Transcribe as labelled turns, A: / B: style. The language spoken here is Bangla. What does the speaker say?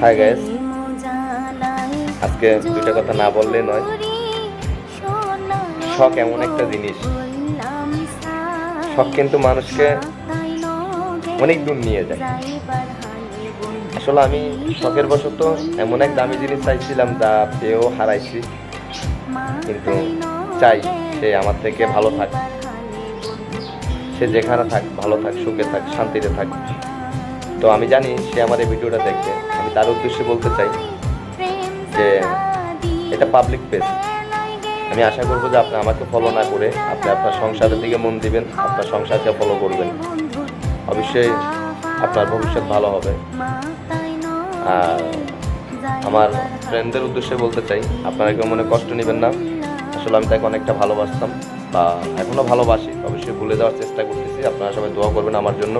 A: হাই গাইস, আজকে দুইটা কথা না বললে নয়। শখ এমন একটা জিনিস, শখ কিন্তু মানুষকে অনেক দূর নিয়ে যায়। আসলে আমি শখের বশত এমন এক দামি জিনিস চাইছিলাম, যা পেয়েও হারাইছি। কিন্তু চাই সে আমার থেকে ভালো থাক, সে যেখানে থাক ভালো থাক, সুখে থাক, শান্তিতে থাক। তো আমি জানি সে আমার এই ভিডিওটা দেখবে। আমি তার উদ্দেশ্যে বলতে চাই যে এটা পাবলিক পেজ। আমি আশা করবো যে আপনি আমাকে ফলো না করে আপনি আপনার সংসারের দিকে মন দিবেন, আপনার সংসারকে ফলো করবেন। অবশ্যই আপনার ভবিষ্যৎ ভালো হবে। আর আমার ফ্রেন্ডদের উদ্দেশ্যে বলতে চাই, আপনারা কেউ মনে কষ্ট নেবেন না। আসলে আমি তাকে অনেকটা ভালোবাসতাম বা এখনও ভালোবাসি। অবশ্যই ভুলে যাওয়ার চেষ্টা করতেছি। আপনারা সবাই দোয়া করবেন আমার জন্য।